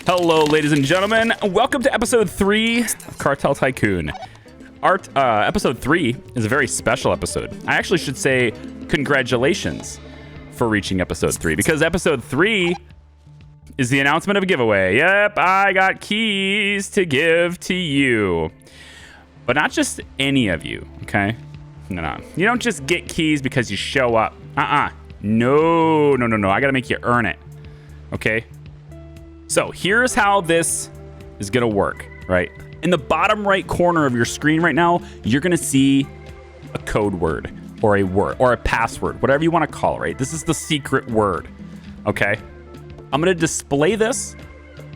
Hello, ladies and gentlemen. Welcome to episode 3 of Cartel Tycoon. Episode 3 is a very special episode. I actually should say congratulations for reaching episode 3, because episode 3 is the announcement of a giveaway. Yep, I got keys to give to you. But not just any of you, okay? No. You don't just get keys because you show up. No. I gotta make you earn it, okay? So here's how this is gonna work, right? In the bottom right corner of your screen right now, you're gonna see a code word or a word or a password, whatever you wanna call it, right? This is the secret word, okay? I'm gonna display this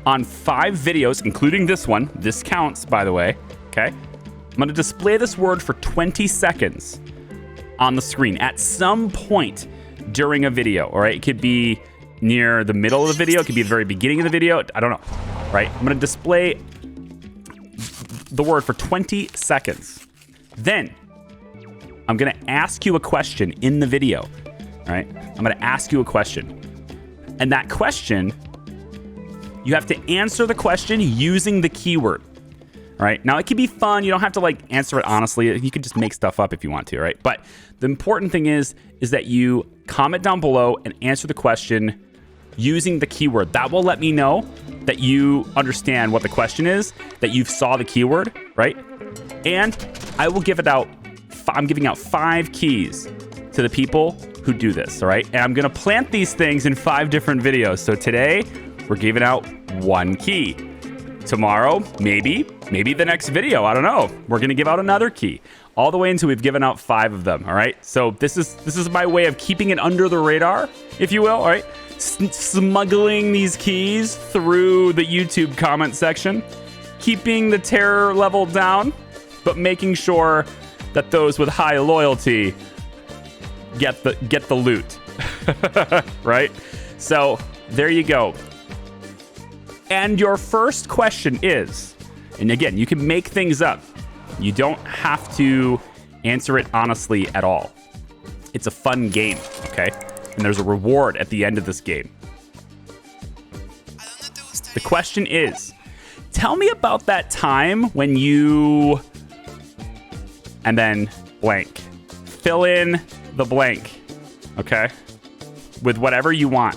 on 5 videos, including this one. This counts, by the way, okay? I'm gonna display this word for 20 seconds on the screen at some point during a video, all right? It could be near the middle of the video. It could be the very beginning of the video. I don't know, right? I'm gonna display the word for 20 seconds. Then I'm gonna ask you a question in the video, all right? I'm gonna ask you a question. And that question, you have to answer the question using the keyword, all right? Now, it can be fun. You don't have to like answer it honestly. You can just make stuff up if you want to, right? But the important thing is that you comment down below and answer the question using the keyword. That will let me know that you understand what the question is, that you've saw the keyword, right? And I will give it out. I'm giving out 5 keys to the people who do this, all right? And I'm gonna plant these things in 5 different videos. So today, we're giving out 1 key. Tomorrow, maybe the next video, I don't know. We're gonna give out another key, all the way until we've given out 5 of them, all right? So this is my way of keeping it under the radar, if you will, all right? Smuggling these keys through the YouTube comment section, keeping the terror level down, but making sure that those with high loyalty get the loot, right? So there you go. And your first question is, and again, you can make things up. You don't have to answer it honestly at all. It's a fun game, okay? And there's a reward at the end of this game. The question is, tell me about that time when you... and then blank. Fill in the blank, okay? With whatever you want.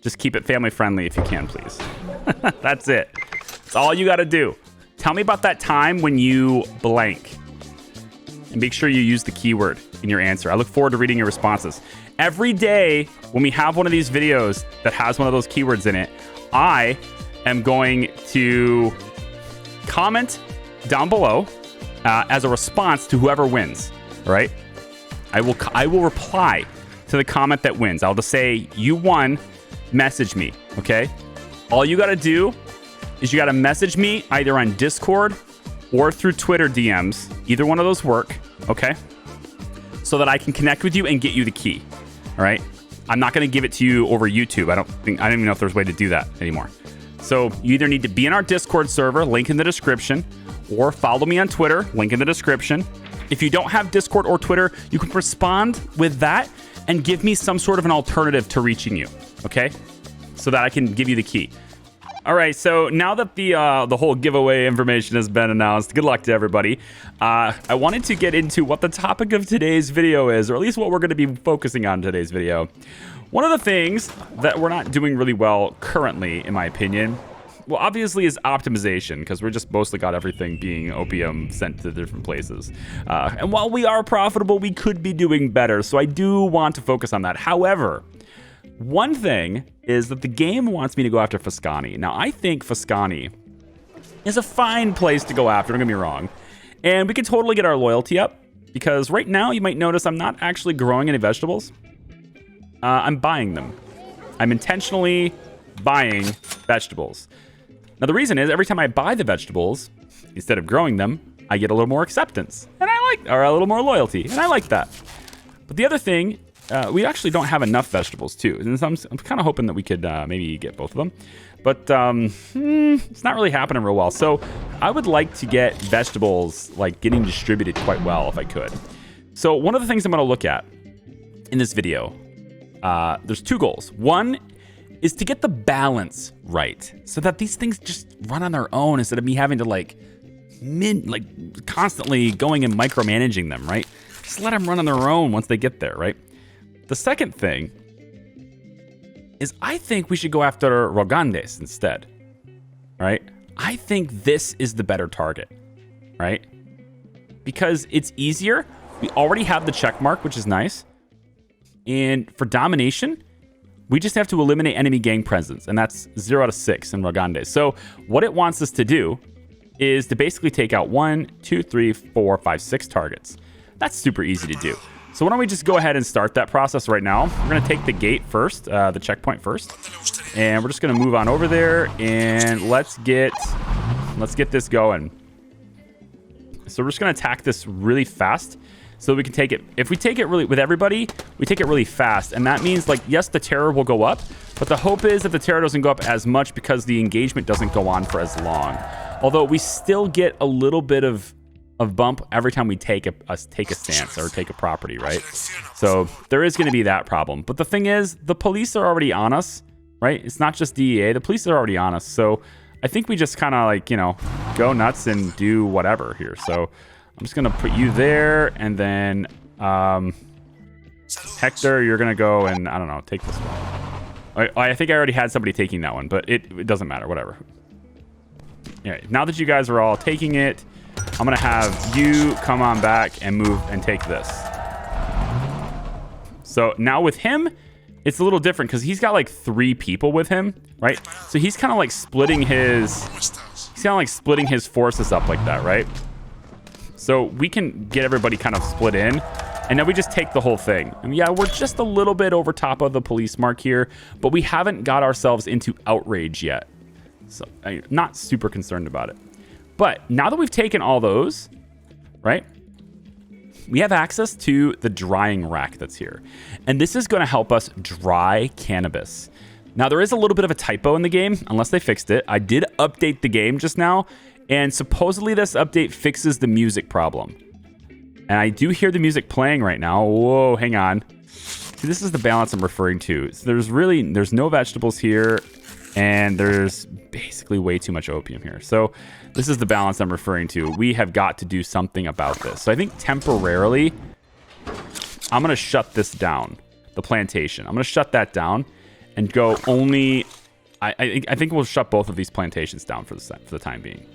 Just keep it family friendly if you can, please. That's it. That's all you gotta do. Tell me about that time when you blank. And make sure you use the keyword in your answer. I look forward to reading your responses. Every day when we have one of these videos that has one of those keywords in it, I am going to comment down below as a response to whoever wins, all right? I will reply to the comment that wins. I'll just say, you won, message me, okay? All you gotta do is you gotta message me either on Discord or through Twitter DMs. Either one of those work, okay? So that I can connect with you and get you the key, all right? I'm not gonna give it to you over YouTube. I don't even know if there's a way to do that anymore. So you either need to be in our Discord server, link in the description, or follow me on Twitter, link in the description. If you don't have Discord or Twitter, you can respond with that and give me some sort of an alternative to reaching you, okay? So that I can give you the key. All right, so now that the whole giveaway information has been announced, good luck to everybody. I wanted to get into what the topic of today's video is, or at least what we're going to be focusing on in today's video. One of the things that we're not doing really well currently, in my opinion, well, obviously is optimization, because we're just mostly got everything being opium sent to different places. And while we are profitable, we could be doing better, so I do want to focus on that. However, one thing is that the game wants me to go after Foscani. Now, I think Foscani is a fine place to go after, don't get me wrong. And we can totally get our loyalty up, because right now you might notice I'm not actually growing any vegetables. I'm buying them. I'm intentionally buying vegetables. Now, the reason is every time I buy the vegetables, instead of growing them, I get a little more acceptance. And or a little more loyalty. And I like that. But the other thing, we actually don't have enough vegetables too. And so I'm kind of hoping that we could maybe get both of them. But it's not really happening real well. So I would like to get vegetables like getting distributed quite well if I could. So one of the things I'm going to look at in this video, there's 2 goals. One is to get the balance right so that these things just run on their own instead of me having to like constantly going and micromanaging them, right? Just let them run on their own once they get there, right? The second thing is I think we should go after Rogandes instead, right? I think this is the better target, right? Because it's easier. We already have the check mark, which is nice. And for domination, we just have to eliminate enemy gang presence, and that's 0 out of 6 in Rogandes. So what it wants us to do is to basically take out 1, 2, 3, 4, 5, 6 targets. That's super easy to do. So why don't we just go ahead and start that process right now? We're going to take the gate first, the checkpoint first. And we're just going to move on over there, and let's get this going. So we're just going to attack this really fast so we can take it. If we take it really with everybody, we take it really fast. And that means, like, yes, the terror will go up, but the hope is that the terror doesn't go up as much because the engagement doesn't go on for as long. Although we still get a little bit of bump every time we take a stance or take a property, right? So there is going to be that problem. But the thing is, the police are already on us, right? It's not just DEA. The police are already on us. So I think we just kind of like, you know, go nuts and do whatever here. So I'm just going to put you there. And then Hector, you're going to go and, I don't know, take this one. I think I already had somebody taking that one, but it doesn't matter. Whatever. Yeah, now that you guys are all taking it, I'm going to have you come on back and move and take this. So now with him, it's a little different because he's got like 3 people with him, right? So he's kind of like splitting his forces up like that, right? So we can get everybody kind of split in, and then we just take the whole thing. And yeah, we're just a little bit over top of the police mark here, but we haven't got ourselves into outrage yet. So I'm not super concerned about it. But now that we've taken all those, right, we have access to the drying rack that's here. And this is going to help us dry cannabis. Now, there is a little bit of a typo in the game, unless they fixed it. I did update the game just now, and supposedly this update fixes the music problem. And I do hear the music playing right now. Whoa, hang on. See, this is the balance I'm referring to. So there's no vegetables here, and there's basically way too much opium here. So this is the balance I'm referring to. We have got to do something about this. So I think temporarily, I'm going to shut this down, the plantation. I'm going to shut that down and go only... I think we'll shut both of these plantations down for the time being.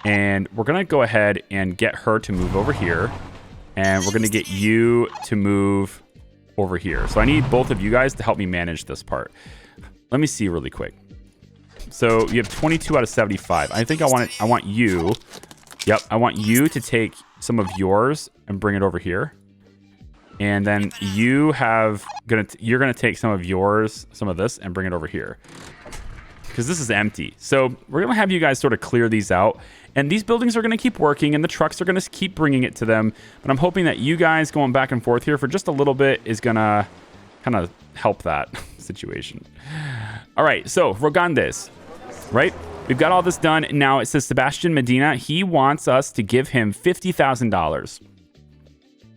And we're going to go ahead and get her to move over here. And we're going to get you to move over here. So I need both of you guys to help me manage this part. Let me see really quick. So you have 22 out of 75. I think I want you. Yep, I want you to take some of yours and bring it over here. And then you're gonna take some of yours, some of this, and bring it over here. Because this is empty. So we're gonna have you guys sort of clear these out. And these buildings are gonna keep working, and the trucks are gonna keep bringing it to them. But I'm hoping that you guys going back and forth here for just a little bit is gonna kind of help that situation. All right, so Rogandes, right? We've got all this done. Now it says Sebastian Medina. He wants us to give him $50,000.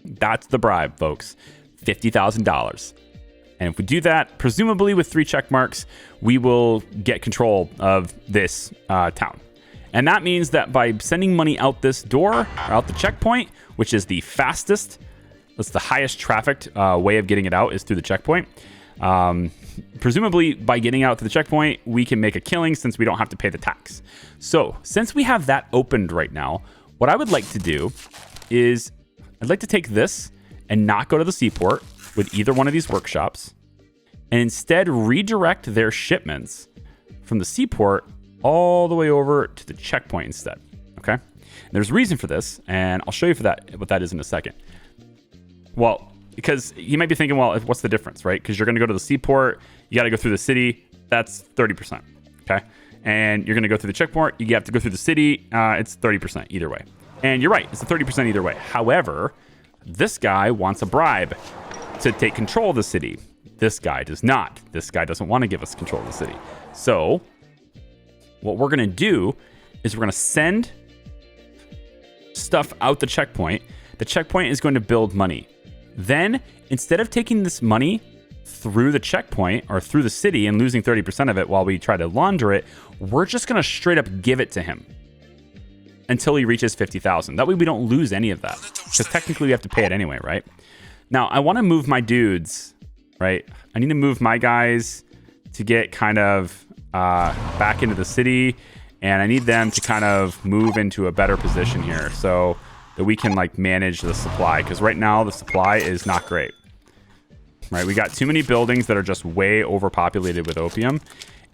That's the bribe, folks. $50,000. And if we do that, presumably with 3 check marks, we will get control of this town. And that means that by sending money out this door, or out the checkpoint, which is the fastest, that's the highest trafficked way of getting it out is through the checkpoint. Presumably, by getting out to the checkpoint, we can make a killing since we don't have to pay the tax. So, since we have that opened right now, what I would like to do is I'd like to take this and not go to the seaport with either one of these workshops and instead redirect their shipments from the seaport all the way over to the checkpoint instead. Okay? And there's a reason for this, and I'll show you what that is in a second. Well, because you might be thinking, well, what's the difference, right? Because you're going to go to the seaport, you got to go through the city, that's 30%, okay? And you're going to go through the checkpoint, you have to go through the city, it's 30% either way. And you're right, it's a 30% either way. However, this guy wants a bribe to take control of the city. This guy does not. This guy doesn't want to give us control of the city. So what we're going to do is we're going to send stuff out the checkpoint. The checkpoint is going to build money. Then, instead of taking this money through the checkpoint or through the city and losing 30% of it while we try to launder it, we're just going to straight up give it to him until he reaches 50,000. That way we don't lose any of that, because technically we have to pay it anyway, right? Now, I want to move my dudes, right? I need to move my guys to get kind of back into the city, and I need them to kind of move into a better position here so that we can like manage the supply, because right now the supply is not great. Right, we got too many buildings that are just way overpopulated with opium.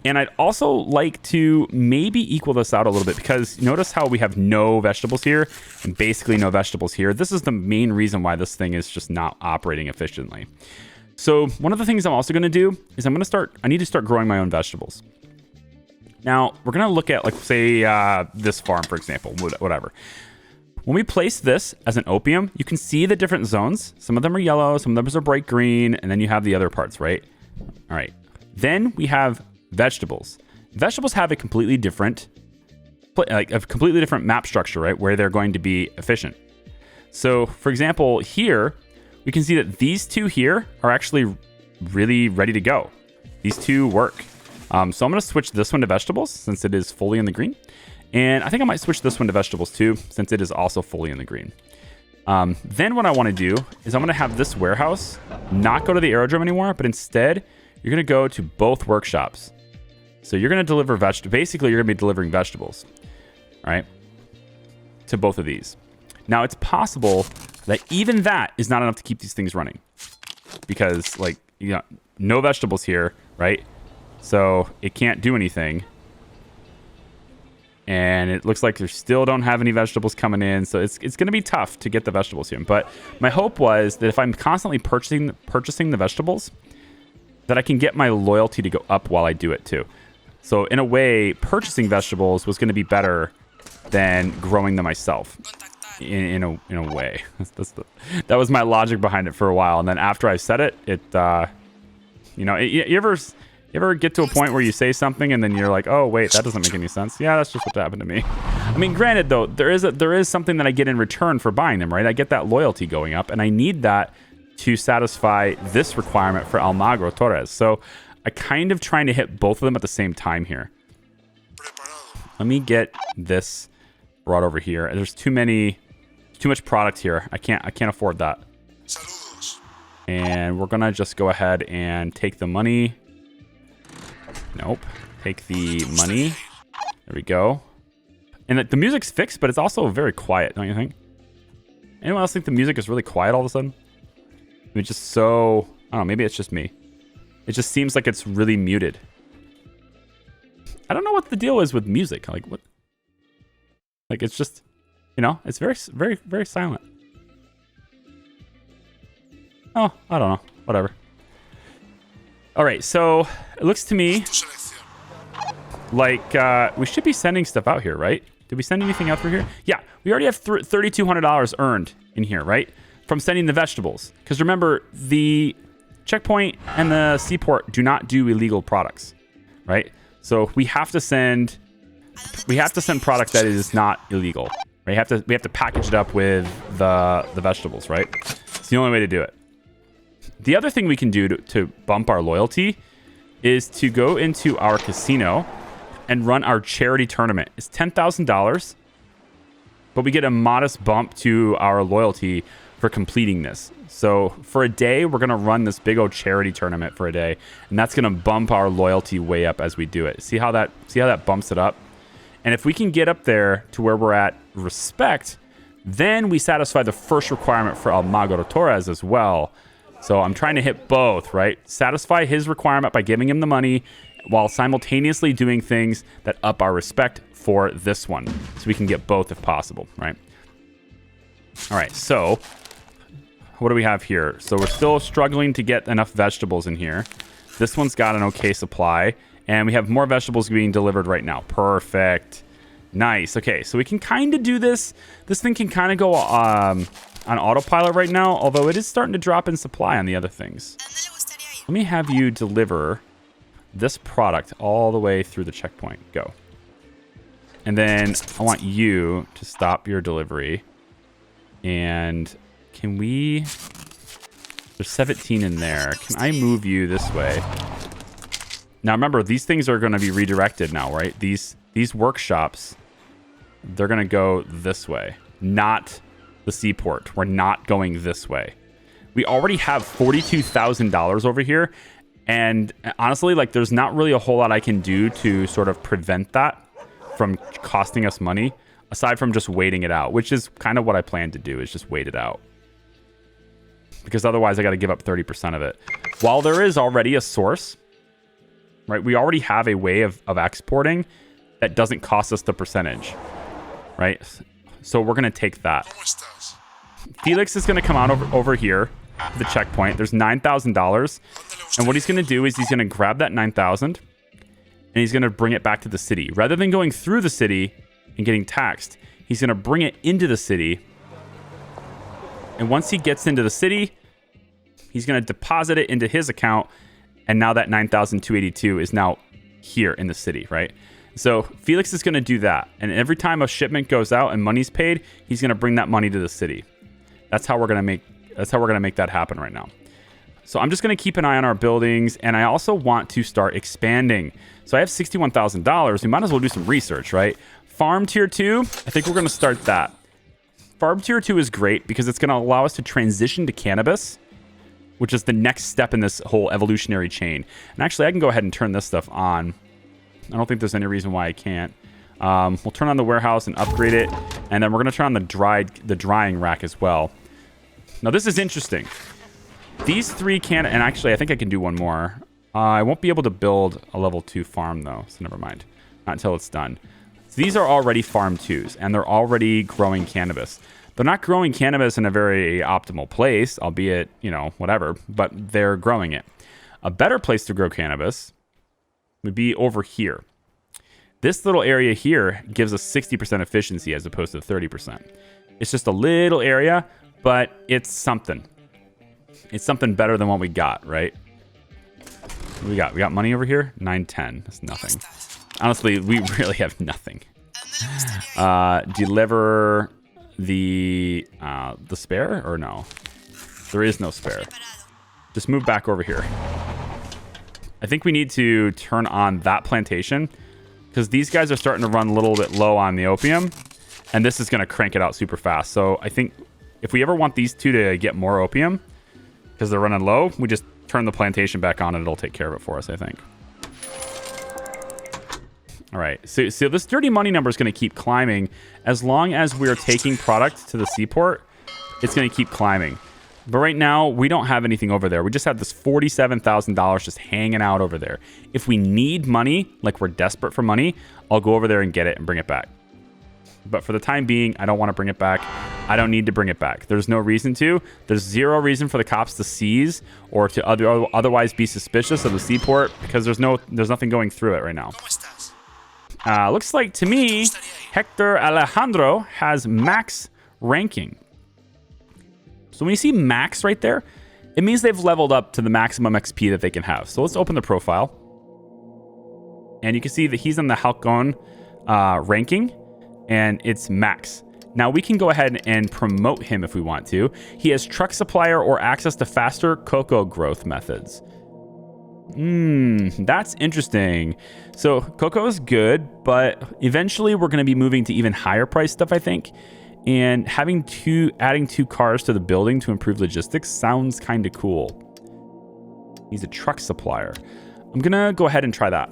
And I'd also like to maybe equal this out a little bit, because notice how we have no vegetables here and basically no vegetables here. This is the main reason why this thing is just not operating efficiently. So one of the things I'm also going to do is I need to start growing my own vegetables. Now, we're going to look at, like, say, this farm, for example, whatever. When we place this as an opium, you can see the different zones. Some of them are yellow, some of them are bright green, and then you have the other parts, right? All right. Then we have vegetables. Vegetables have a completely different map structure, right? Where they're going to be efficient. So, for example, here, we can see that these two here are actually really ready to go. These two work. So I'm going to switch this one to vegetables since it is fully in the green. And I think I might switch this one to vegetables too, since it is also fully in the green. Then what I want to do is I'm going to have this warehouse not go to the aerodrome anymore, but instead you're going to go to both workshops. So you're going to deliver basically you're going to be delivering vegetables, all right, to both of these. Now it's possible that even that is not enough to keep these things running, because like, you got no vegetables here, right? So it can't do anything. And it looks like they still don't have any vegetables coming in. So it's going to be tough to get the vegetables here. But my hope was that if I'm constantly purchasing the vegetables, that I can get my loyalty to go up while I do it too. So in a way, purchasing vegetables was going to be better than growing them myself in a way. That was my logic behind it for a while. And then after I said it, you ever get to a point where you say something and then you're like, oh, wait, that doesn't make any sense? Yeah, that's just what happened to me. I mean, granted, though, there is something that I get in return for buying them, right? I get that loyalty going up, and I need that to satisfy this requirement for Almagro Torres. So I'm kind of trying to hit both of them at the same time here. Let me get this brought over here. There's too much product here. I can't afford that. And we're gonna just go ahead and take the money. Nope. Take the money. There we go. And the music's fixed, but it's also very quiet, don't you think? Anyone else think the music is really quiet all of a sudden? I mean, just so... I don't know, maybe it's just me. It just seems like it's really muted. I don't know what the deal is with music. Like, what? Like, it's just... it's very, very, very silent. Oh, I don't know. Whatever. All right, so it looks to me like we should be sending stuff out here, right? Did we send anything out through here? Yeah, we already have $3,200 earned in here, right? From sending the vegetables. Because remember, the checkpoint and the seaport do not do illegal products, right? So we have to send product that is not illegal. Right? We have to package it up with the vegetables, right? It's the only way to do it. The other thing we can do to bump our loyalty is to go into our casino and run our charity tournament. It's $10,000, but we get a modest bump to our loyalty for completing this. So for a day, we're going to run this big old charity tournament for a day, and that's going to bump our loyalty way up as we do it. See how that bumps it up? And if we can get up there to where we're at respect, then we satisfy the first requirement for Almagro Torres as well. So I'm trying to hit both, right? Satisfy his requirement by giving him the money while simultaneously doing things that up our respect for this one. So we can get both if possible, right? All right, so what do we have here? So we're still struggling to get enough vegetables in here. This one's got an okay supply. And we have more vegetables being delivered right now. Perfect. Nice. Okay, so we can kind of do this. This thing can kind of go on autopilot right now, although it is starting to drop in supply on the other things. Let me have you deliver this product all the way through the checkpoint. Go. And then I want you to stop your delivery. And can we There's 17 in there. Can I move you this way? Now remember, these things are going to be redirected now, right? These workshops, they're going to go this way, not the seaport. We're not going this way. We already have $42,000 over here. And honestly, like, there's not really a whole lot I can do to sort of prevent that from costing us money, aside from just waiting it out, which is kind of what I plan to do, is just wait it out. Because otherwise I got to give up 30% of it. While there is already a source, right? We already have a way of exporting that doesn't cost us the percentage, right? So we're going to take that. Felix is going to come out over here to the checkpoint. There's $9,000. And what he's going to do is he's going to grab that 9,000 and he's going to bring it back to the city. Rather than going through the city and getting taxed, he's going to bring it into the city. And once he gets into the city, he's going to deposit it into his account. And now that 9,282 is now here in the city, right? So Felix is going to do that. And every time a shipment goes out and money's paid, he's going to bring that money to the city. That's how we're going to make that happen right now. So I'm just going to keep an eye on our buildings, and I also want to start expanding. So I have $61,000. We might as well do some research, right? Farm tier 2, I think we're going to start that. Farm tier 2 is great because it's going to allow us to transition to cannabis, which is the next step in this whole evolutionary chain. And actually, I can go ahead and turn this stuff on. I don't think there's any reason why I can't. We'll turn on the warehouse and upgrade it, and then we're going to turn on the drying rack as well. Now, this is interesting. These three and actually, I think I can do one more. I won't be able to build a level 2 farm, though, so never mind. Not until it's done. So these are already farm 2s, and they're already growing cannabis. They're not growing cannabis in a very optimal place, albeit, whatever, but they're growing it. A better place to grow cannabis would be over here. This little area here gives us 60% efficiency as opposed to 30%. It's just a little area, but it's something. It's something better than what we got, right? What we got money over here? 910. That's nothing. Honestly, we really have nothing. Deliver the spare, or no? There is no spare. Just move back over here. I think we need to turn on that plantation because these guys are starting to run a little bit low on the opium, and this is going to crank it out super fast. So I think if we ever want these two to get more opium because they're running low, we just turn the plantation back on and it'll take care of it for us, I think. All right, so this dirty money number is going to keep climbing. As long as we're taking product to the seaport, it's going to keep climbing. But right now, we don't have anything over there. We just have this $47,000 just hanging out over there. If we need money, like we're desperate for money, I'll go over there and get it and bring it back. But for the time being, I don't want to bring it back. I don't need to bring it back. There's no reason to. There's zero reason for the cops to seize or to otherwise be suspicious of the seaport because there's nothing going through it right now. Looks like to me, Hector Alejandro has max ranking. So when you see max right there, it means they've leveled up to the maximum XP that they can have. So let's open the profile. And you can see that he's on the Halcon ranking, and it's max. Now we can go ahead and promote him if we want to. He has truck supplier or access to faster cocoa growth methods. That's interesting. So cocoa is good, but eventually we're going to be moving to even higher price stuff, I think. And adding two cars to the building to improve logistics sounds kind of cool. He's a truck supplier. I'm going to go ahead and try that.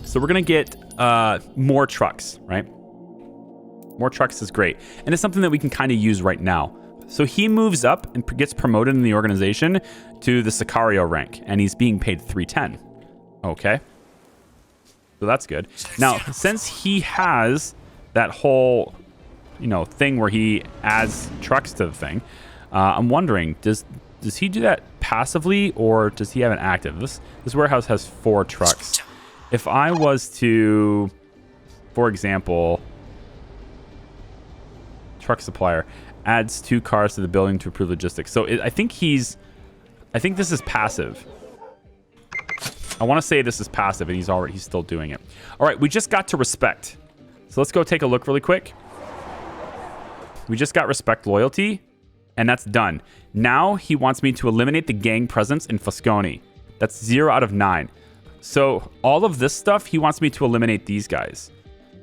So we're going to get more trucks, right? More trucks is great. And it's something that we can kind of use right now. So he moves up and gets promoted in the organization to the Sicario rank, and he's being paid 310. Okay. So that's good. Now, since he has that whole, thing where he adds trucks to the thing, I'm wondering, does he do that passively or does he have an active? This warehouse has 4 trucks. If I was to, for example, truck supplier adds 2 cars to the building to improve logistics. So I think this is passive. I want to say this is passive, and he's still doing it. All right, we just got to respect. So let's go take a look really quick. We just got respect loyalty. And that's done. Now he wants me to eliminate the gang presence in Fosconi. That's 0 out of 9. So all of this stuff, he wants me to eliminate these guys.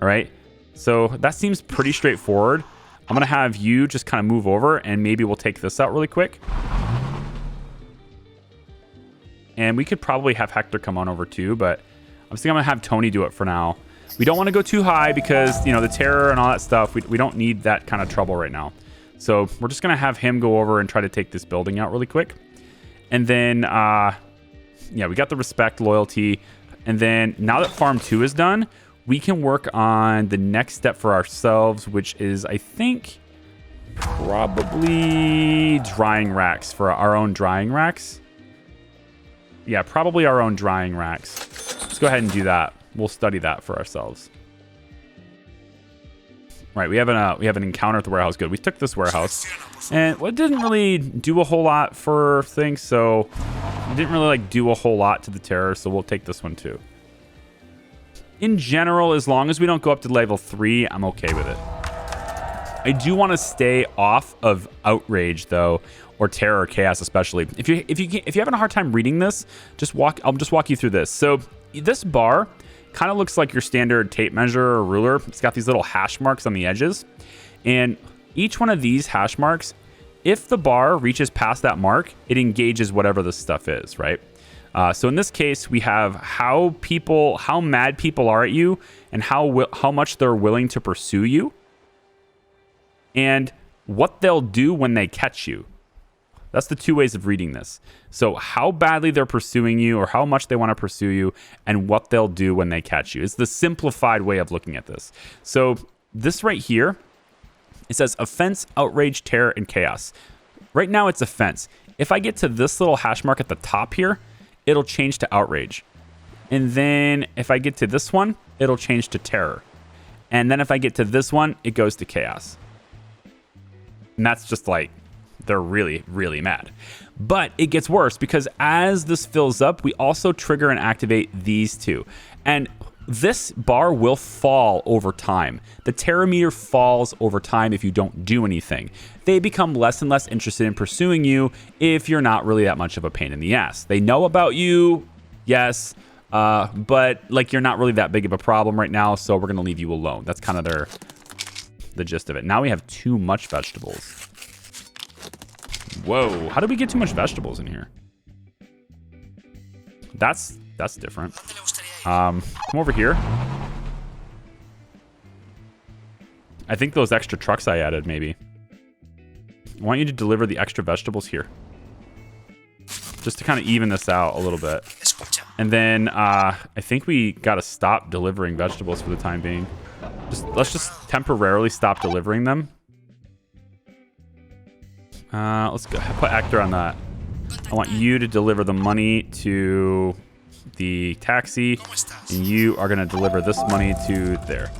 All right. So that seems pretty straightforward. I'm going to have you just kind of move over, and maybe we'll take this out really quick. And we could probably have Hector come on over too, but I'm thinking I'm going to have Tony do it for now. We don't want to go too high because, you know, the terror and all that stuff, we don't need that kind of trouble right now. So we're just going to have him go over and try to take this building out really quick. And then, yeah, we got the respect, loyalty. And then now that Farm 2 is done, we can work on the next step for ourselves, which is, I think, probably drying racks for our own drying racks. Yeah, probably our own drying racks. Let's go ahead and do that. We'll study that for ourselves. Right, we have an encounter at the warehouse. Good. We took this warehouse, and it didn't really do a whole lot for things, so it didn't really like do a whole lot to the terror. So we'll take this one too. In general, as long as we don't go up to level 3, I'm okay with it. I do want to stay off of outrage though, or terror or chaos especially. If you're having a hard time reading this, I'll just walk you through this. So this bar kind of looks like your standard tape measure or ruler. It's got these little hash marks on the edges. And each one of these hash marks, if the bar reaches past that mark, it engages whatever this stuff is, right? So in this case, we have how mad people are at you and how much they're willing to pursue you and what they'll do when they catch you. That's the two ways of reading this. So how badly they're pursuing you or how much they want to pursue you and what they'll do when they catch you. It's the simplified way of looking at this. So this right here, it says offense, outrage, terror, and chaos. Right now it's offense. If I get to this little hash mark at the top here, it'll change to outrage. And then if I get to this one, it'll change to terror. And then if I get to this one, it goes to chaos. And that's just like, they're really, really mad. But it gets worse because as this fills up, we also trigger and activate these two. And this bar will fall over time. The terror meter falls over time if you don't do anything. They become less and less interested in pursuing you if you're not really that much of a pain in the ass. They know about you, yes, but like you're not really that big of a problem right now, so we're gonna leave you alone. That's kind of the gist of it. Now we have too much vegetables. Whoa, how did we get too much vegetables in here? That's different. Come over here. I think those extra trucks I added, maybe. I want you to deliver the extra vegetables here. Just to kind of even this out a little bit. And then I think we got to stop delivering vegetables for the time being. Let's just temporarily stop delivering them. Let's go put Hector on that. I want you to deliver the money to the taxi, and you are going to deliver this money to there.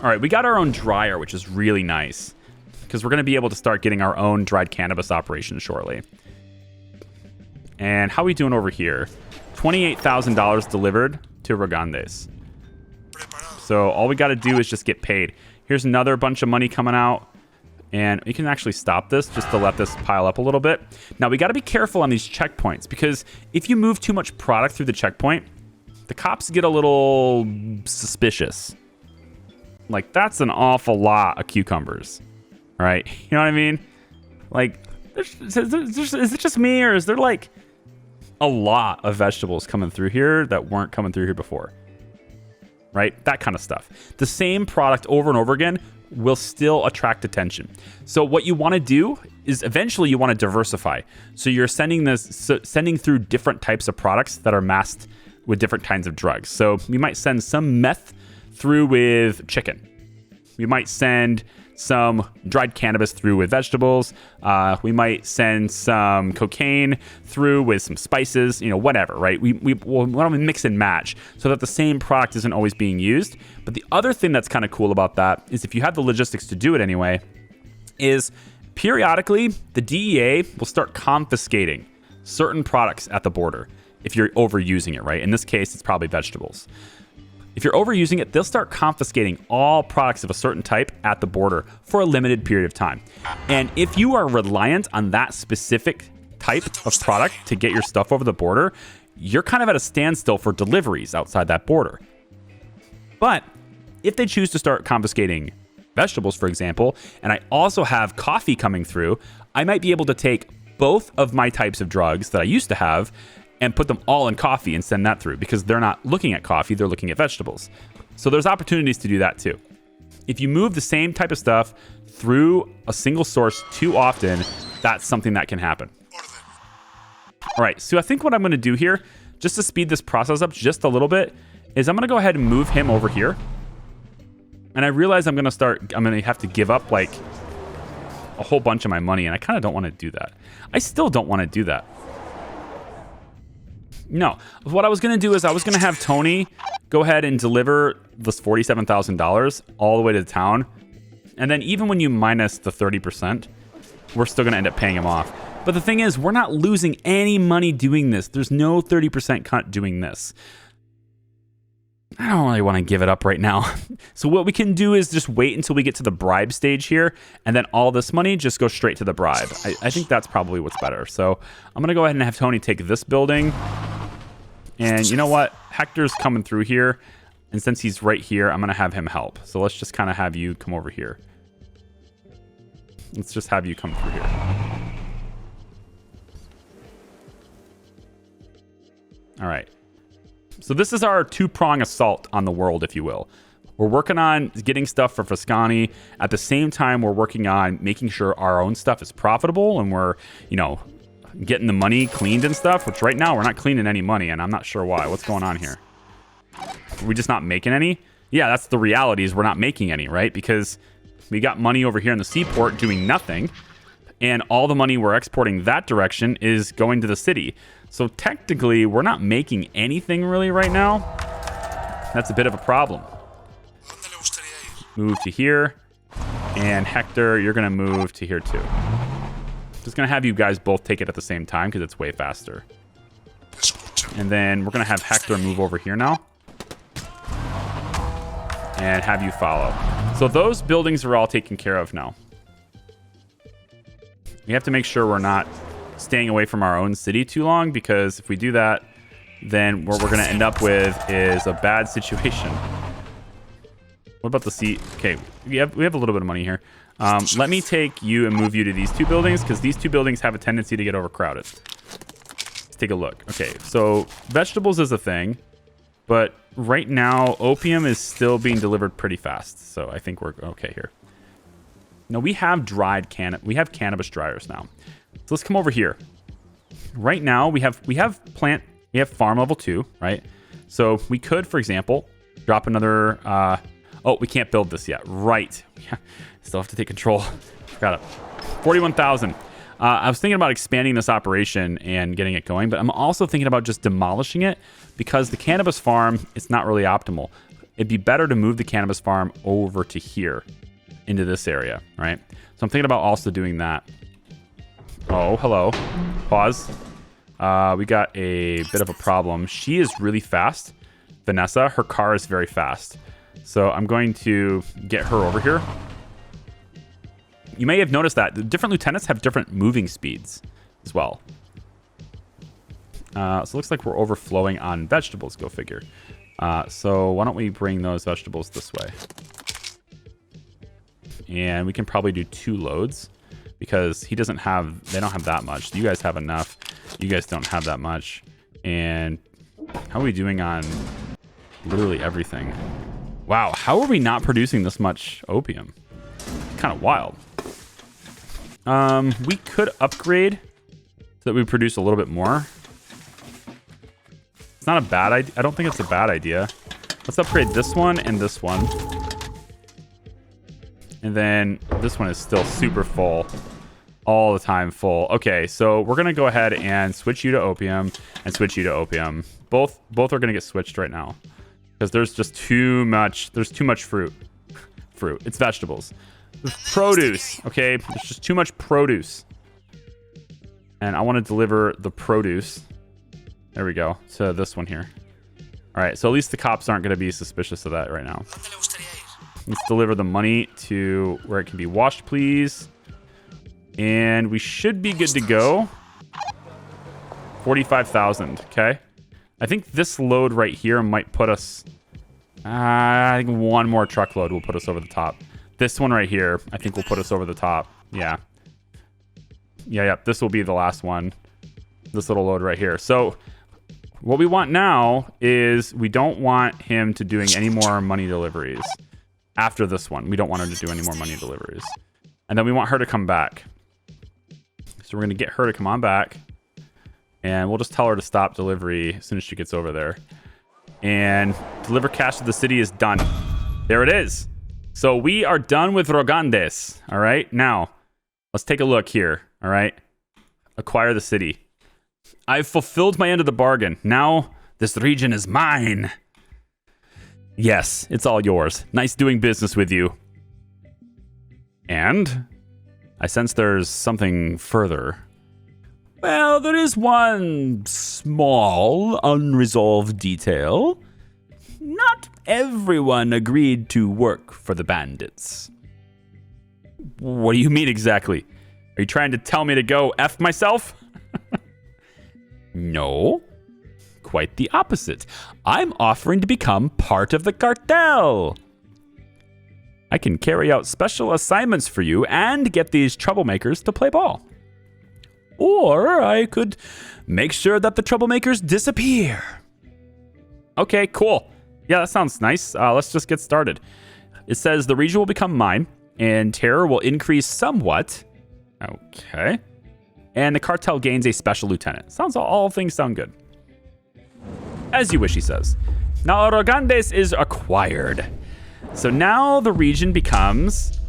All right, we got our own dryer, which is really nice because we're going to be able to start getting our own dried cannabis operation shortly. And how are we doing over here? $28,000 delivered to Rogandes. So all we got to do is just get paid. Here's another bunch of money coming out. And we can actually stop this just to let this pile up a little bit. Now, we got to be careful on these checkpoints because if you move too much product through the checkpoint, the cops get a little suspicious. Like, that's an awful lot of cucumbers, right? You know what I mean? Like, is it just me or is there like a lot of vegetables coming through here that weren't coming through here before? Right? That kind of stuff. The same product over and over again will still attract attention. So what you want to do is eventually you want to diversify. So you're sending through different types of products that are masked with different kinds of drugs. So you might send some meth through with chicken. We might send some dried cannabis through with vegetables. We might send some cocaine through with some spices, you know, whatever, right? We want to mix and match so that the same product isn't always being used. But the other thing that's kind of cool about that is if you have the logistics to do it anyway, is periodically the DEA will start confiscating certain products at the border if you're overusing it, right? In this case, it's probably vegetables. If you're overusing it, they'll start confiscating all products of a certain type at the border for a limited period of time. And if you are reliant on that specific type of product to get your stuff over the border, you're kind of at a standstill for deliveries outside that border. But if they choose to start confiscating vegetables, for example, and I also have coffee coming through, I might be able to take both of my types of drugs that I used to have and put them all in coffee and send that through, because they're not looking at coffee, they're looking at vegetables. So there's opportunities to do that too. If you move the same type of stuff through a single source too often, that's something that can happen. All right, so I think what I'm going to do here, just to speed this process up just a little bit, is I'm going to go ahead and move him over here. And I realize I'm going to have to give up like a whole bunch of my money, and I kind of don't want to do that. I still don't want to do that. No, what I was going to do is I was going to have Tony go ahead and deliver this $47,000 all the way to the town. And then even when you minus the 30%, we're still going to end up paying him off. But the thing is, we're not losing any money doing this. There's no 30% cut doing this. I don't really want to give it up right now. So what we can do is just wait until we get to the bribe stage here, and then all this money just goes straight to the bribe. I think that's probably what's better. So I'm going to go ahead and have Tony take this building. And you know what? Hector's coming through here. And since he's right here, I'm going to have him help. So let's just kind of have you come over here. Let's just have you come through here. All right. So this is our two-prong assault on the world, if you will. We're working on getting stuff for Frascani. At the same time, we're working on making sure our own stuff is profitable, and we're, you know, getting the money cleaned and stuff, which right now we're not cleaning any money, and I'm not sure why. What's going on here? Are we just not making any? Yeah, that's the reality, is we're not making any, right? Because we got money over here in the seaport doing nothing, and all the money we're exporting that direction is going to the city. So technically, we're not making anything really right now. That's a bit of a problem. Move to here. And Hector, you're going to move to here too. Just going to have you guys both take it at the same time because it's way faster. And then we're going to have Hector move over here now. And have you follow. So those buildings are all taken care of now. We have to make sure we're not staying away from our own city too long, because if we do that, then what we're going to end up with is a bad situation. What about the sea? Okay, we have a little bit of money here. Let me take you and move you to these two buildings, because these two buildings have a tendency to get overcrowded. Let's take a look. Okay, so vegetables is a thing, but right now opium is still being delivered pretty fast, so I think we're okay here. No, we have cannabis dryers now. So let's come over here. Right now we have farm level 2, right? So we could, for example, drop another. Oh, we can't build this yet, right? Still have to take control. Got it. 41,000. I was thinking about expanding this operation and getting it going, but I'm also thinking about just demolishing it, because the cannabis farm, it's not really optimal. It'd be better to move the cannabis farm over to here, into this area, right? So I'm thinking about also doing that. Oh, hello. Pause. We got a bit of a problem. She is really fast. Vanessa, her car is very fast. So I'm going to get her over here. You may have noticed that the different lieutenants have different moving speeds as well. So it looks like we're overflowing on vegetables, go figure. So why don't we bring those vegetables this way? And we can probably do 2 loads, because they don't have that much. You guys have enough. You guys don't have that much. And how are we doing on literally everything? Wow, how are we not producing this much opium? Kind of wild. We could upgrade so that we produce a little bit more. It's not a bad idea. I don't think it's a bad idea. Let's upgrade this one and this one. And then this one is still super full. All the time full. Okay, so we're going to go ahead and switch you to opium and switch you to opium. Both are going to get switched right now, because there's just too much. There's too much fruit. It's vegetables. Produce. Okay, there's just too much produce. And I want to deliver the produce. There we go. To this one here. All right, so at least the cops aren't going to be suspicious of that right now. Let's deliver the money to where it can be washed, please. And we should be good to go. 45,000, okay? I think this load right here might put us... I think one more truckload will put us over the top. This one right here, I think will put us over the top. Yeah. Yeah, this will be the last one. This little load right here. So what we want now is we don't want him to doing any more money deliveries. After this one, we don't want him to do any more money deliveries. And then we want her to come back. So we're going to get her to come on back. And we'll just tell her to stop delivery as soon as she gets over there. And deliver cash to the city is done. There it is. So we are done with Rogandes. All right. Now, let's take a look here. All right. Acquire the city. I've fulfilled my end of the bargain. Now, this region is mine. Yes, it's all yours. Nice doing business with you. And I sense there's something further. Well, there is one small, unresolved detail. Not everyone agreed to work for the bandits. What do you mean exactly? Are you trying to tell me to go F myself? No. Quite the opposite. I'm offering to become part of the cartel. I can carry out special assignments for you and get these troublemakers to play ball. Or I could make sure that the troublemakers disappear. Okay, cool. Yeah, that sounds nice. Let's just get started. It says the region will become mine and terror will increase somewhat. Okay. And the cartel gains a special lieutenant. All things sound good. As you wish, he says. Now Rogandes is acquired. So now the region becomes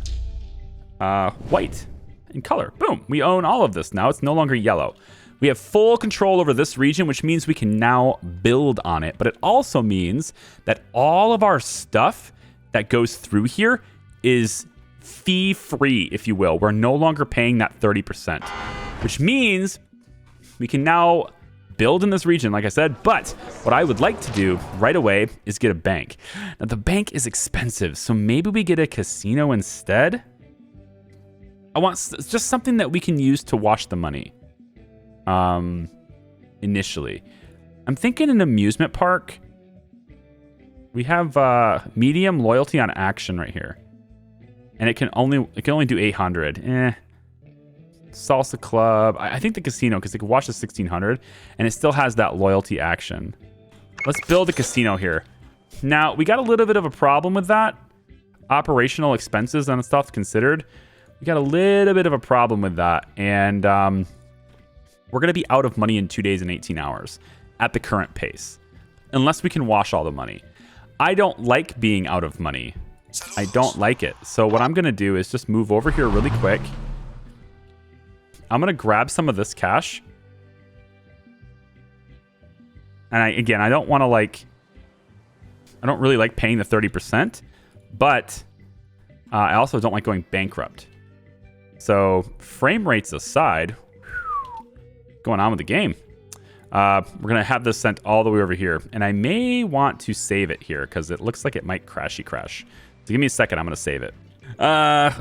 white in color. Boom. We own all of this now. It's no longer yellow. We have full control over this region, which means we can now build on it. But it also means that all of our stuff that goes through here is fee-free, if you will. We're no longer paying that 30%, which means we can now build in this region, like I said. But what I would like to do right away is get a bank. Now, the bank is expensive, so maybe we get a casino instead. I want just something that we can use to wash the money. Initially. I'm thinking an amusement park. We have medium loyalty on action right here. And it can only do 800. Salsa club. I think the casino, because it can watch the 1600 and it still has that loyalty action. Let's build a casino here. Now, we got a little bit of a problem with that. Operational expenses and stuff considered. We got a little bit of a problem with that. And we're going to be out of money in 2 days and 18 hours at the current pace. Unless we can wash all the money. I don't like being out of money. I don't like it. So what I'm going to do is just move over here really quick. I'm going to grab some of this cash. And I don't want to I don't really like paying the 30%. But I also don't like going bankrupt. So frame rates aside, going on with the game. We're going to have this sent all the way over here. And I may want to save it here because it looks like it might crash. So give me a second. I'm going to save it.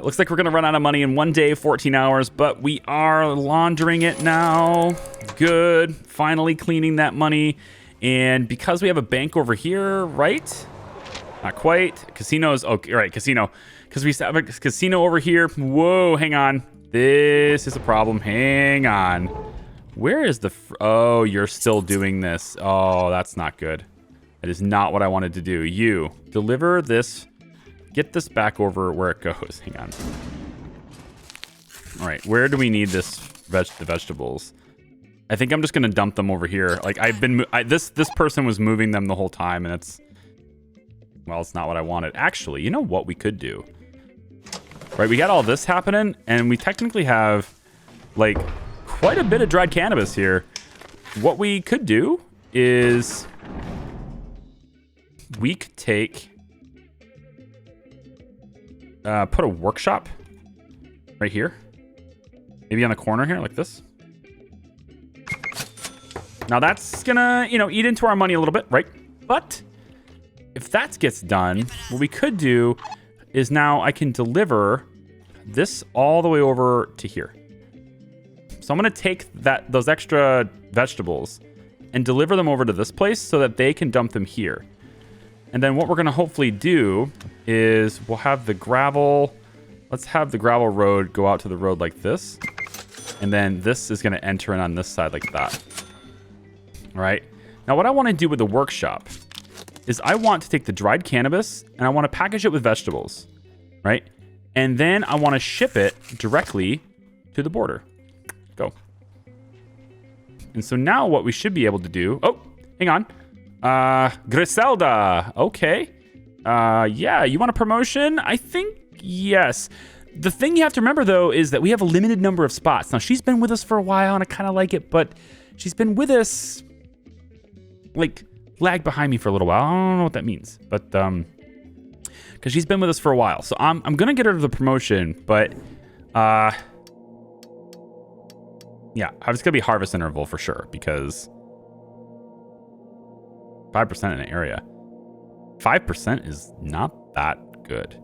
Looks like we're going to run out of money in 1 day, 14 hours, but we are laundering it now. Good. Finally cleaning that money. And because we have a bank over here, right? Not quite. Casinos. Okay, right. Casino. Because we have a casino over here. Whoa, hang on. This is a problem. Hang on. Where is the... Oh, you're still doing this. Oh, that's not good. That is not what I wanted to do. You, deliver this. Get this back over where it goes. Hang on. All right, where do we need the vegetables? I think I'm just going to dump them over here. Like, this person was moving them the whole time, and it's... Well, it's not what I wanted. Actually, you know what we could do? Right, we got all this happening, and we technically have, like... quite a bit of dried cannabis here. What we could do is we could take put a workshop right here, maybe on the corner here like this. Now that's gonna eat into our money a little bit, right? But if that gets done, what we could do is now I can deliver this all the way over to here. So I'm going to take those extra vegetables and deliver them over to this place so that they can dump them here. And then what we're going to hopefully do is we'll have the gravel. Let's have the gravel road go out to the road like this. And then this is going to enter in on this side like that. All right. Now what I want to do with the workshop is I want to take the dried cannabis and I want to package it with vegetables. Right. And then I want to ship it directly to the border. Go. And so now what we should be able to do... Oh, hang on. Griselda. Okay. Yeah, you want a promotion? I think yes. The thing you have to remember, though, is that we have a limited number of spots. Now, she's been with us for a while, and I kind of like it, but she's been with us, like, lag behind me for a little while. I don't know what that means, but, because she's been with us for a while. So I'm going to get her the promotion, but, yeah, I'm just going to be harvest interval for sure, because 5% in an area. 5% is not that good.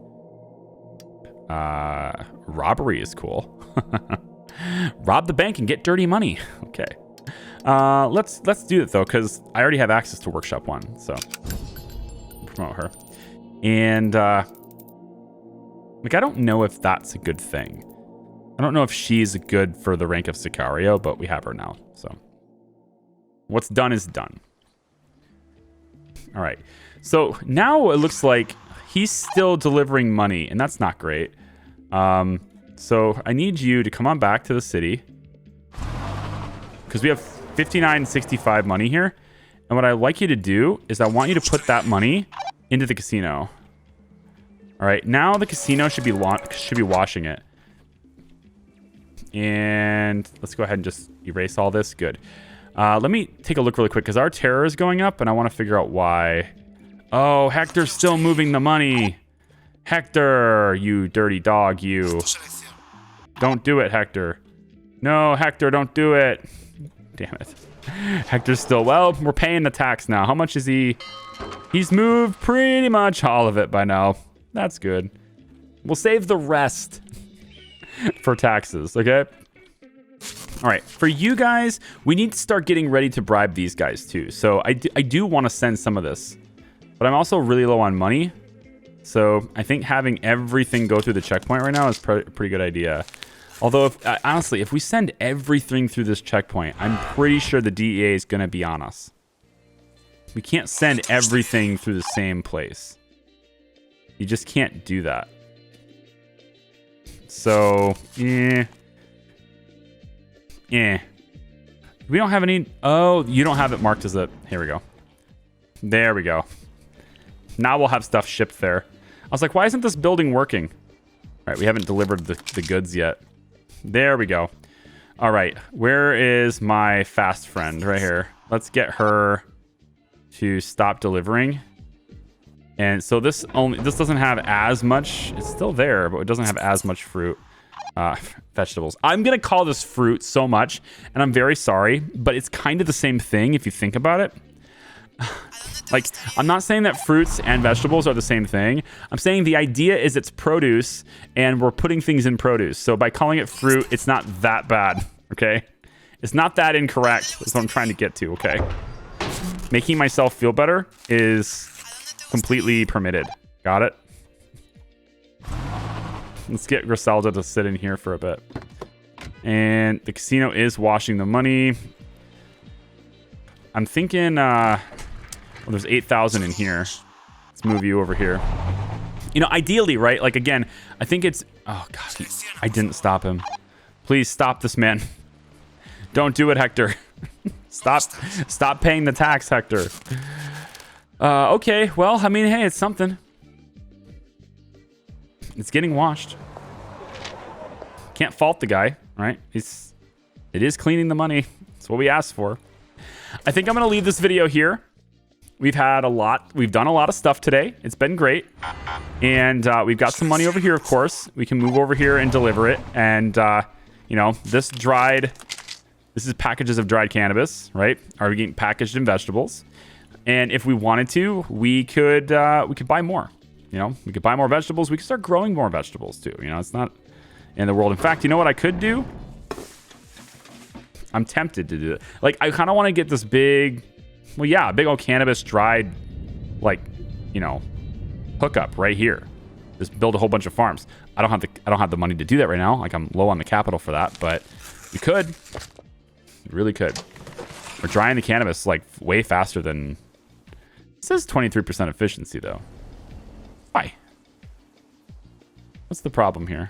Robbery is cool. Rob the bank and get dirty money. Okay. Let's do it though, because I already have access to workshop 1, so promote her. And like I don't know if that's a good thing. I don't know if she's good for the rank of Sicario, but we have her now. So what's done is done. All right. So now it looks like he's still delivering money, and that's not great. So I need you to come on back to the city because we have 59.65 money here. And what I'd like you to do is I want you to put that money into the casino. All right. Now the casino should be washing it. And let's go ahead and just erase all this. Good. Let me take a look really quick because our terror is going up and I want to figure out why. Oh, Hector's still moving the money. Hector, you dirty dog, you. Don't do it, Hector. No, Hector, don't do it. Damn it. Hector's still, well, we're paying the tax now. How much is he? He's moved pretty much all of it by now. That's good. We'll save the rest for taxes, okay? All right, for you guys, we need to start getting ready to bribe these guys too. So I do want to send some of this, but I'm also really low on money. So I think having everything go through the checkpoint right now is a pretty good idea. Although, honestly, if we send everything through this checkpoint, I'm pretty sure the DEA is going to be on us. We can't send everything through the same place. You just can't do that. So, We don't have any... Oh, you don't have it marked as a... Here we go. There we go. Now we'll have stuff shipped there. I was like, why isn't this building working? All right, we haven't delivered the goods yet. There we go. All right, where is my fast friend? Right here. Let's get her to stop delivering. And so this doesn't have as much. It's still there, but it doesn't have as much fruit. Vegetables. I'm gonna call this fruit so much, and I'm very sorry, but it's kind of the same thing if you think about it. Like, I'm not saying that fruits and vegetables are the same thing. I'm saying the idea is it's produce, and we're putting things in produce. So by calling it fruit, it's not that bad, okay? It's not that incorrect. That's what I'm trying to get to, okay? Making myself feel better is completely permitted. Got it? Let's get Griselda to sit in here for a bit. And the casino is washing the money. I'm thinking, well, there's 8,000 in here. Let's move you over here. You know, ideally, right? Like, again, I think it's... Oh, God. I didn't stop him. Please stop this man. Don't do it, Hector. Stop paying the tax, Hector. Okay, well, I mean, hey, it's something. It's getting washed. Can't fault the guy, right? It is cleaning the money. That's what we asked for. I think I'm going to leave this video here. We've done a lot of stuff today. It's been great. And we've got some money over here, of course. We can move over here and deliver it. And, you know, this is packages of dried cannabis, right? Are we getting packaged in vegetables? And if we wanted to, we could buy more. You know, we could buy more vegetables. We could start growing more vegetables too. You know, it's not in the world. In fact, you know what I could do? I'm tempted to do it. Like, I kind of want to get this big, well, yeah, big old cannabis dried, like, you know, hookup right here. Just build a whole bunch of farms. I don't have the money to do that right now. Like, I'm low on the capital for that, but we could. We really could. We're drying the cannabis like way faster than. It says 23% efficiency though. Why? What's the problem here?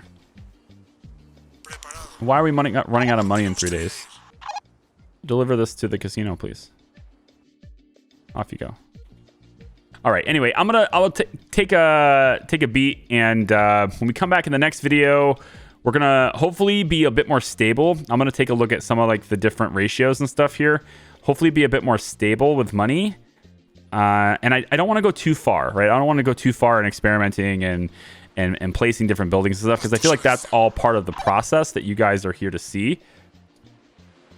Why are we running out of money in 3 days? Deliver this to the casino, please. Off you go. All right. Anyway, I'll take a beat, and when we come back in the next video, we're gonna hopefully be a bit more stable. I'm gonna take a look at some of like the different ratios and stuff here. Hopefully, be a bit more stable with money. And I don't want to go too far, right? I don't want to go too far in experimenting and placing different buildings and stuff, because I feel like that's all part of the process that you guys are here to see.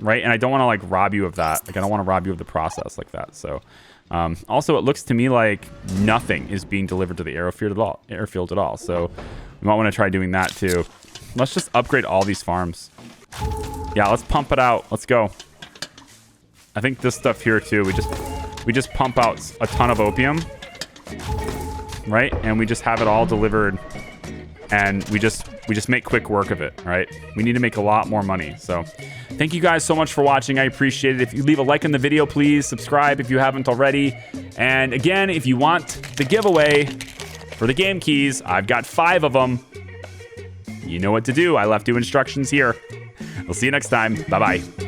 Right, and I don't want to like rob you of that. Like, I don't want to rob you of the process like that. So, also, it looks to me like nothing is being delivered to the airfield at all. So, we might want to try doing that too. Let's just upgrade all these farms. Yeah, let's pump it out. Let's go. I think this stuff here too. We just pump out a ton of opium, right? And we just have it all delivered, and we just make quick work of it, right? We need to make a lot more money. So thank you guys so much for watching. I appreciate it. If you leave a like in the video, please subscribe if you haven't already. And again, if you want the giveaway for the game keys, I've got 5 of them. You know what to do. I left you instructions here. We'll see you next time. Bye-bye.